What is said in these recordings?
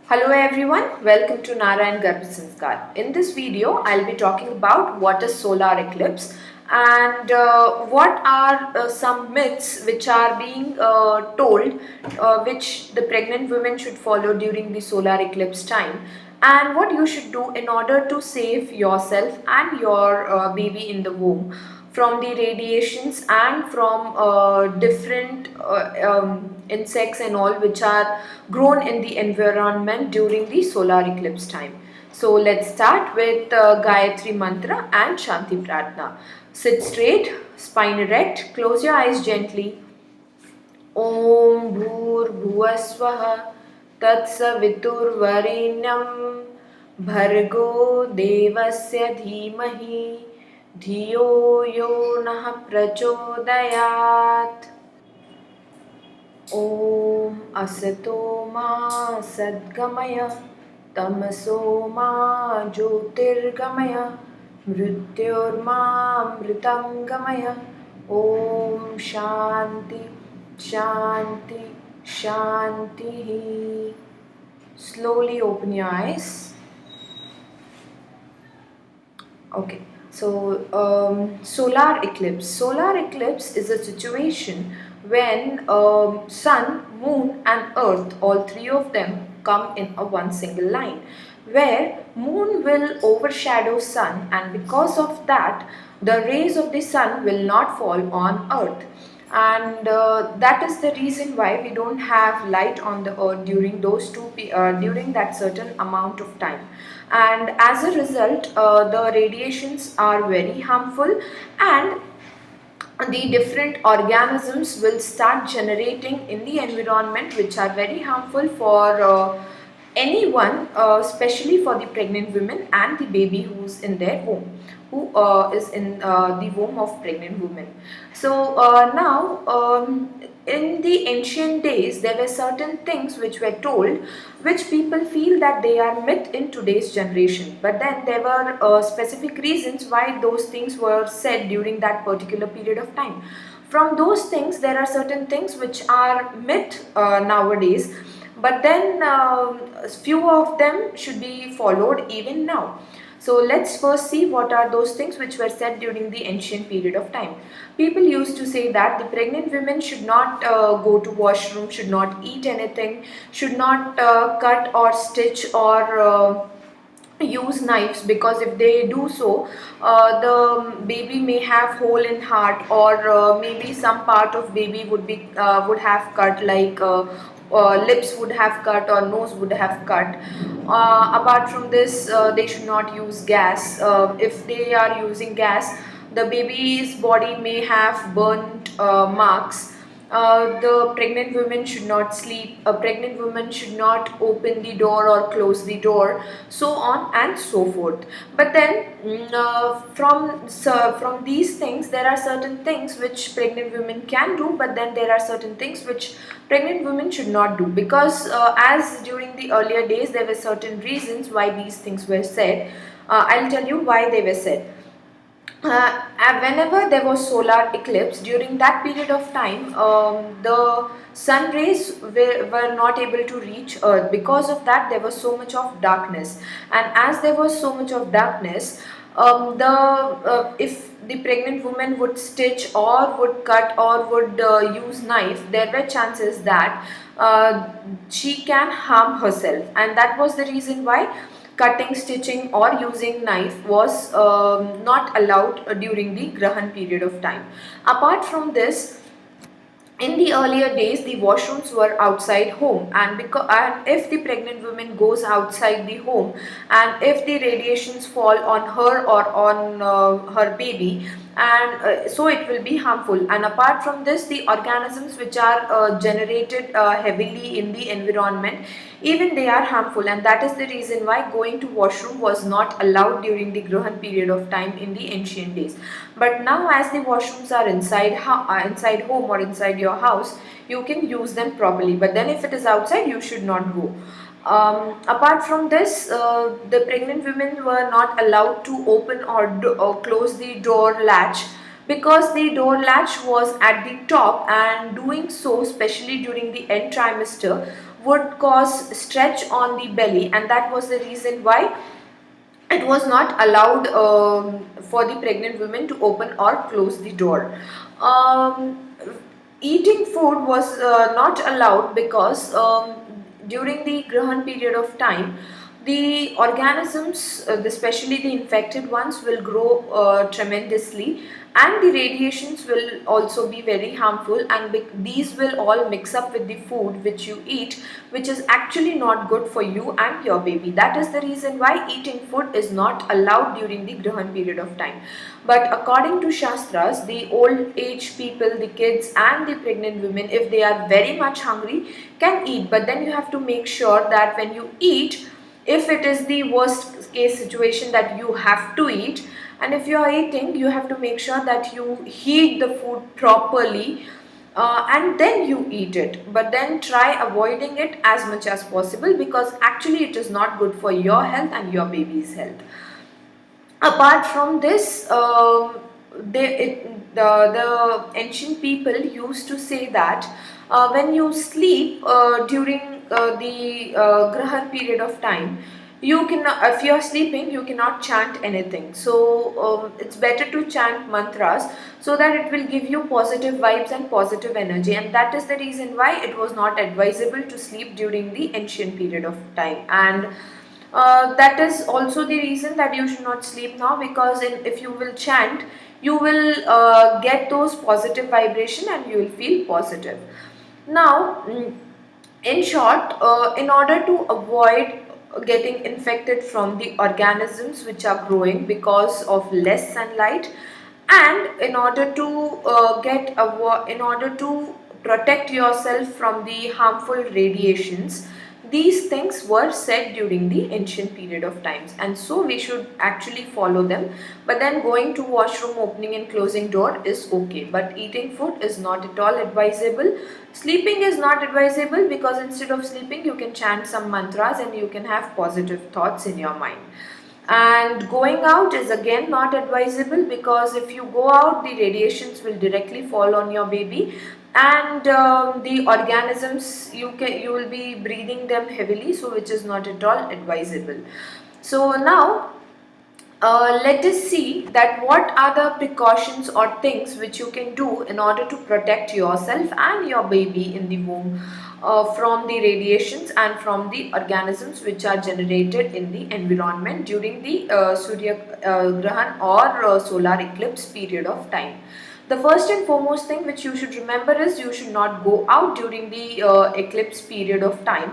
Hello everyone, welcome to Narayan Garbh Sanskar. In this video, I'll be talking about what is solar eclipse and what are some myths which are being told which the pregnant women should follow during the solar eclipse time, and what you should do in order to save yourself and your baby in the womb from the radiations and from different insects and all which are grown in the environment during the solar eclipse time. So let's start with Gayatri Mantra and Shanti Pratna. Sit straight, spine erect, close your eyes gently. Om Bhur Bhuvasvaha Tatsaviturvarenyam Bhargo Devasya Dhimahi Dhiyo Yo Nah Prachodayat. Om Asato Ma Sadgamaya Tamaso Ma Jyotirgamaya Mrityorma Mritangamaya. Om Shanti Shanti Shanti. Slowly open your eyes. Okay, so solar eclipse. Solar eclipse is a situation when sun, moon and earth, all three of them come in a one single line, where moon will overshadow sun, and because of that the rays of the sun will not fall on earth, and that is the reason why we don't have light on the earth during during that certain amount of time, and as a result the radiations are very harmful, and the different organisms will start generating in the environment which are very harmful for anyone, especially for the pregnant women and the baby who's in their womb, who is in the womb of pregnant women. So now in the ancient days there were certain things which were told which people feel that they are myth in today's generation, but then there were specific reasons why those things were said during that particular period of time. From those things there are certain things which are myth nowadays, but then few of them should be followed even now. So let's first see what are those things which were said during the ancient period of time. People used to say that the pregnant women should not go to washroom, should not eat anything, should not cut or stitch or use knives, because if they do so the baby may have hole in heart, or maybe some part of baby would have cut, like lips would have cut or nose would have cut. Apart from this, they should not use gas. If they are using gas, the baby's body may have burnt marks. The pregnant women should not sleep, a pregnant woman should not open the door or close the door, so on and so forth. But then from these things there are certain things which pregnant women can do, but then there are certain things which pregnant women should not do, because as during the earlier days there were certain reasons why these things were said. I'll tell you why they were said. Whenever there was solar eclipse during that period of time, the sun rays were not able to reach earth. Because of that there was so much of darkness, and as there was so much of darkness, the if the pregnant woman would stitch or would cut or would use knife, there were chances that she can harm herself, and that was the reason why cutting, stitching or using knife was not allowed during the Grahan period of time. Apart from this, in the earlier days the washrooms were outside home, and if the pregnant woman goes outside the home and if the radiations fall on her or on her baby, and so it will be harmful. And apart from this, the organisms which are generated heavily in the environment, even they are harmful, and that is the reason why going to washroom was not allowed during the Grahan period of time in the ancient days. But now as the washrooms are inside home or inside your house, you can use them properly, but then if it is outside you should not go. Apart from this, the pregnant women were not allowed to open or close the door latch, because the door latch was at the top, and doing so, especially during the end trimester, would cause stretch on the belly, and that was the reason why it was not allowed for the pregnant women to open or close the door. Eating food was not allowed because during the Grahan period of time, the organisms, especially the infected ones, will grow tremendously, and the radiations will also be very harmful, and these will all mix up with the food which you eat, which is actually not good for you and your baby. That is the reason why eating food is not allowed during the Grahan period of time. But according to Shastras, the old age people, the kids and the pregnant women, if they are very much hungry, can eat. But then you have to make sure that when you eat, if it is the worst case situation that you have to eat, and if you are eating, you have to make sure that you heat the food properly, and then you eat it. But then try avoiding it as much as possible, because actually it is not good for your health and your baby's health. Apart from this, the ancient people used to say that when you sleep during the Grahan period of time, you cannot, if you are sleeping, you cannot chant anything. So it's better to chant mantras, so that it will give you positive vibes and positive energy. And that is the reason why it was not advisable to sleep during the ancient period of time. And that is also the reason that you should not sleep now, because if you will chant, you will get those positive vibration and you will feel positive. Now, in short, in order to avoid getting infected from the organisms which are growing because of less sunlight, and in order to in order to protect yourself from the harmful radiations, these things were said during the ancient period of times, and so we should actually follow them. But then going to washroom, opening and closing door is okay, but eating food is not at all advisable. Sleeping is not advisable, because instead of sleeping you can chant some mantras and you can have positive thoughts in your mind. And going out is again not advisable, because if you go out, the radiations will directly fall on your baby, and the organisms, you will be breathing them heavily, so which is not at all advisable. So now let us see that what are the precautions or things which you can do in order to protect yourself and your baby in the womb from the radiations and from the organisms which are generated in the environment during the Surya Grahan or solar eclipse period of time. The first and foremost thing which you should remember is you should not go out during the eclipse period of time.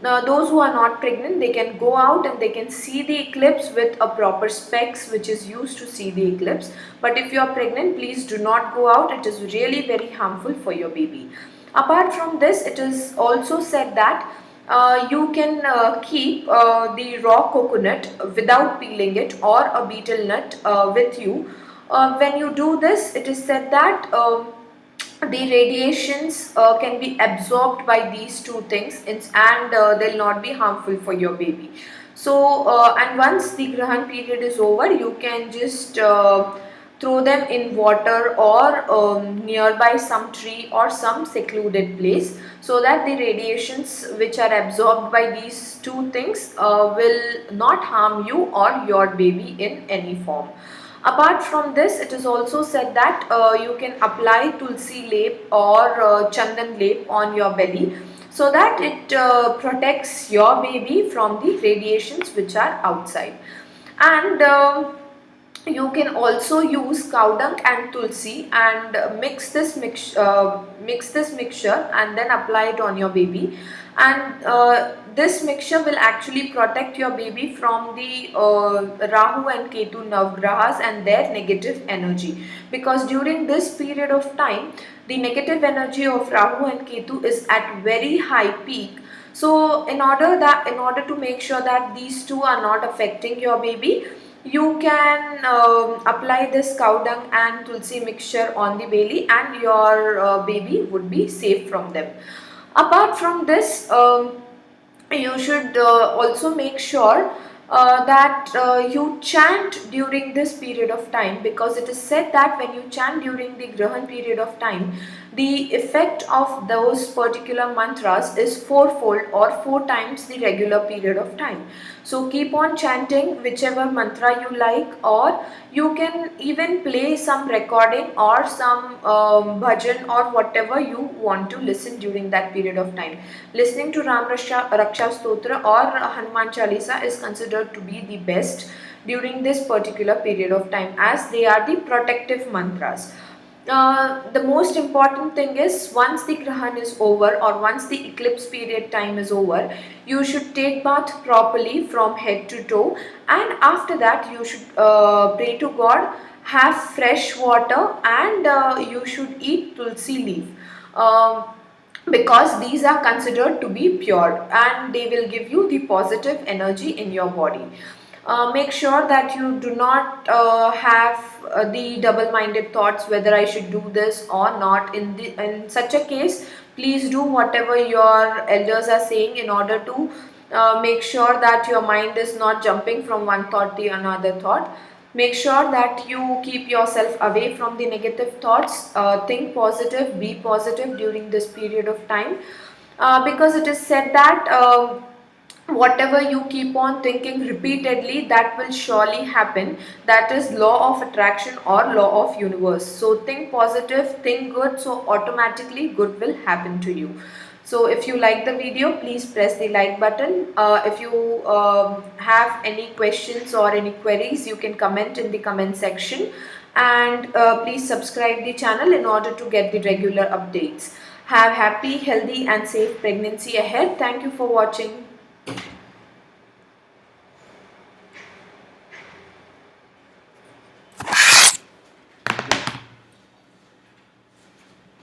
Now, those who are not pregnant, they can go out and they can see the eclipse with a proper specs which is used to see the eclipse. But if you are pregnant, please do not go out. It is really very harmful for your baby. Apart from this, it is also said that you can keep the raw coconut without peeling it, or a betel nut with you. When you do this, it is said that the radiations can be absorbed by these two things, and they'll not be harmful for your baby. So and once the Grahan period is over, you can just throw them in water, or nearby some tree or some secluded place, so that the radiations which are absorbed by these two things will not harm you or your baby in any form. Apart from this, it is also said that you can apply tulsi lep or chandan lep on your belly, so that it protects your baby from the radiations which are outside. And you can also use cow dung and tulsi and mix this mixture and then apply it on your baby. And this mixture will actually protect your baby from the Rahu and Ketu Navgrahas and their negative energy, because during this period of time the negative energy of Rahu and Ketu is at very high peak. So in order to make sure that these two are not affecting your baby, you can apply this cow dung and tulsi mixture on the belly, and your baby would be safe from them. Apart from this, you should also make sure that you chant during this period of time, because it is said that when you chant during the Grahan period of time, the effect of those particular mantras is fourfold or 4 times the regular period of time. So keep on chanting whichever mantra you like, or you can even play some recording or some bhajan or whatever you want to listen during that period of time. Listening to Raksha Stotra or Hanuman Chalisa is considered to be the best during this particular period of time, as they are the protective mantras. The most important thing is, once the Grahan is over or once the eclipse period time is over, you should take bath properly from head to toe, and after that you should pray to God, have fresh water, and you should eat tulsi leaf. Um, because these are considered to be pure and they will give you the positive energy in your body. Make sure that you do not have the double-minded thoughts whether I should do this or not. In such a case, please do whatever your elders are saying, in order to make sure that your mind is not jumping from one thought to another thought. Make sure that you keep yourself away from the negative thoughts. Think positive, be positive during this period of time, because it is said that whatever you keep on thinking repeatedly, that will surely happen. That is law of attraction or law of universe. So think positive, think good, so automatically good will happen to you. So if you like the video, please press the like button. If you have any questions or any queries, you can comment in the comment section, and please subscribe the channel in order to get the regular updates. Have happy, healthy and safe pregnancy ahead. Thank you for watching.